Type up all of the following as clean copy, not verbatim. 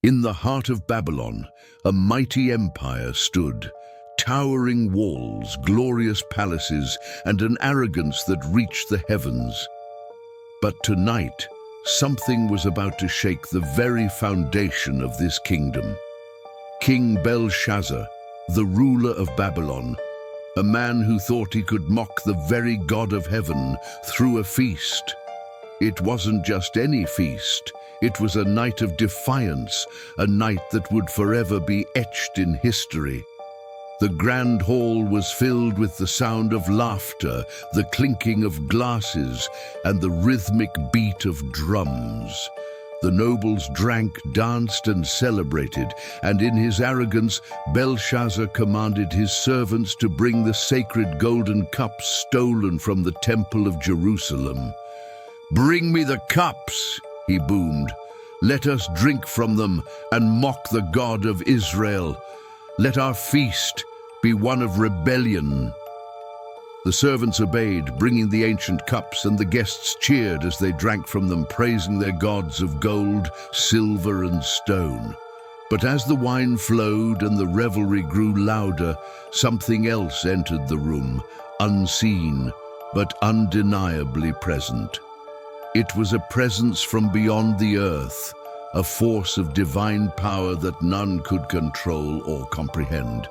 In the heart of Babylon, a mighty empire stood, towering walls, glorious palaces, and an arrogance that reached the heavens. But tonight, something was about to shake the very foundation of this kingdom. King Belshazzar, the ruler of Babylon, a man who thought he could mock the very God of heaven through a feast. It wasn't just any feast. It was a night of defiance, a night that would forever be etched in history. The grand hall was filled with the sound of laughter, the clinking of glasses, and the rhythmic beat of drums. The nobles drank, danced, and celebrated, and in his arrogance, Belshazzar commanded his servants to bring the sacred golden cups stolen from the Temple of Jerusalem. "Bring me the cups," he boomed. "Let us drink from them and mock the God of Israel. Let our feast be one of rebellion." The servants obeyed, bringing the ancient cups, and the guests cheered as they drank from them, praising their gods of gold, silver, and stone. But as the wine flowed and the revelry grew louder, something else entered the room, unseen but undeniably present. It was a presence from beyond the earth, a force of divine power that none could control or comprehend.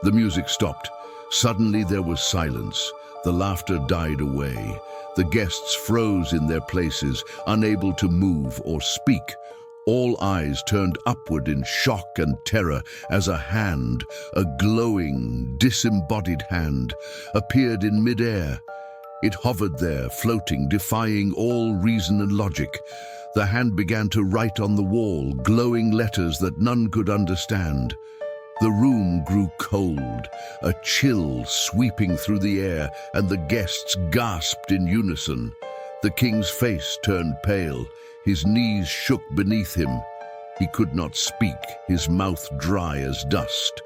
The music stopped. Suddenly there was silence. The laughter died away. The guests froze in their places, unable to move or speak. All eyes turned upward in shock and terror as a hand, a glowing, disembodied hand, appeared in midair. It hovered there, floating, defying all reason and logic. The hand began to write on the wall, glowing letters that none could understand. The room grew cold, a chill sweeping through the air, and the guests gasped in unison. The king's face turned pale, his knees shook beneath him. He could not speak, his mouth dry as dust.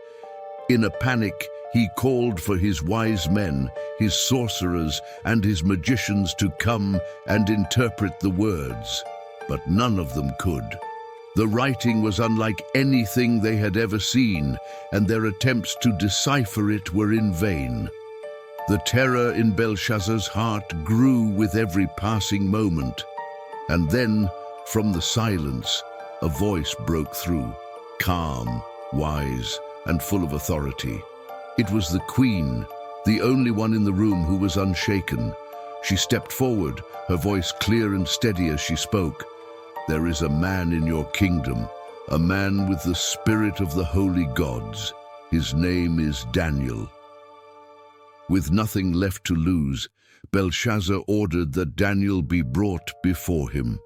In a panic, he called for his wise men, his sorcerers, and his magicians to come and interpret the words, but none of them could. The writing was unlike anything they had ever seen, and their attempts to decipher it were in vain. The terror in Belshazzar's heart grew with every passing moment. And then, from the silence, a voice broke through, calm, wise, and full of authority. It was the queen, the only one in the room who was unshaken. She stepped forward, her voice clear and steady as she spoke. "There is a man in your kingdom, a man with the spirit of the holy gods. His name is Daniel." With nothing left to lose, Belshazzar ordered that Daniel be brought before him.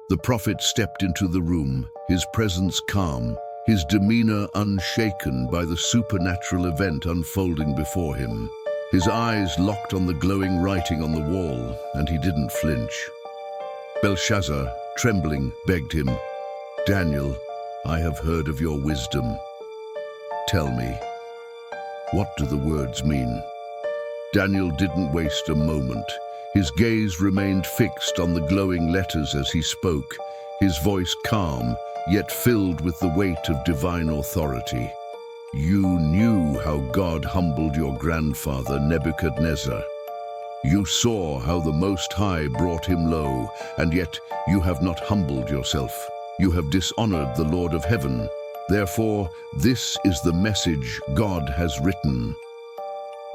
The prophet stepped into the room, his presence calm, his demeanor unshaken by the supernatural event unfolding before him. His eyes locked on the glowing writing on the wall, and he didn't flinch. Belshazzar, trembling, begged him, "Daniel, I have heard of your wisdom. Tell me, what do the words mean?" Daniel didn't waste a moment. His gaze remained fixed on the glowing letters as he spoke, his voice calm, yet filled with the weight of divine authority. "You knew how God humbled your grandfather Nebuchadnezzar. You saw how the Most High brought him low, and yet you have not humbled yourself. You have dishonored the Lord of heaven. Therefore, this is the message God has written."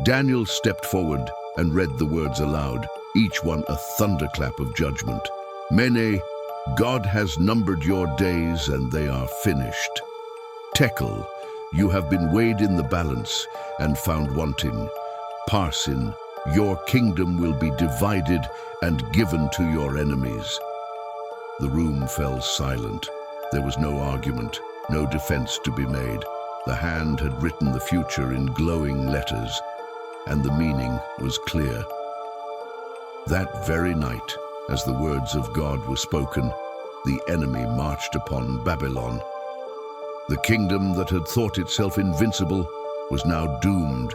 Daniel stepped forward and read the words aloud, each one a thunderclap of judgment. "MENE, God has numbered your days and they are finished. TEKEL, you have been weighed in the balance and found wanting. PARSIN, your kingdom will be divided and given to your enemies." The room fell silent. There was no argument, no defense to be made. The hand had written the future in glowing letters, and the meaning was clear. That very night, as the words of God were spoken, the enemy marched upon Babylon. The kingdom that had thought itself invincible was now doomed.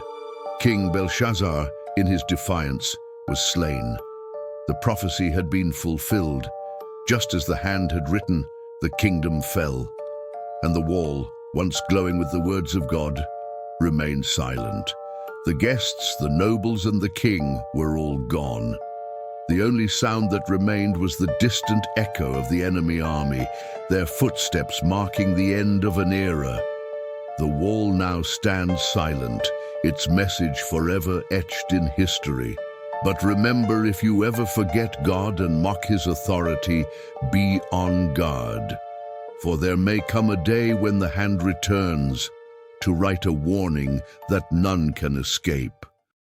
King Belshazzar, in his defiance, was slain. The prophecy had been fulfilled. Just as the hand had written, the kingdom fell, and the wall, once glowing with the words of God, remained silent. The guests, the nobles, and the king were all gone. The only sound that remained was the distant echo of the enemy army, their footsteps marking the end of an era. The wall now stands silent, its message forever etched in history. But remember, if you ever forget God and mock his authority, be on guard. For there may come a day when the hand returns to write a warning that none can escape.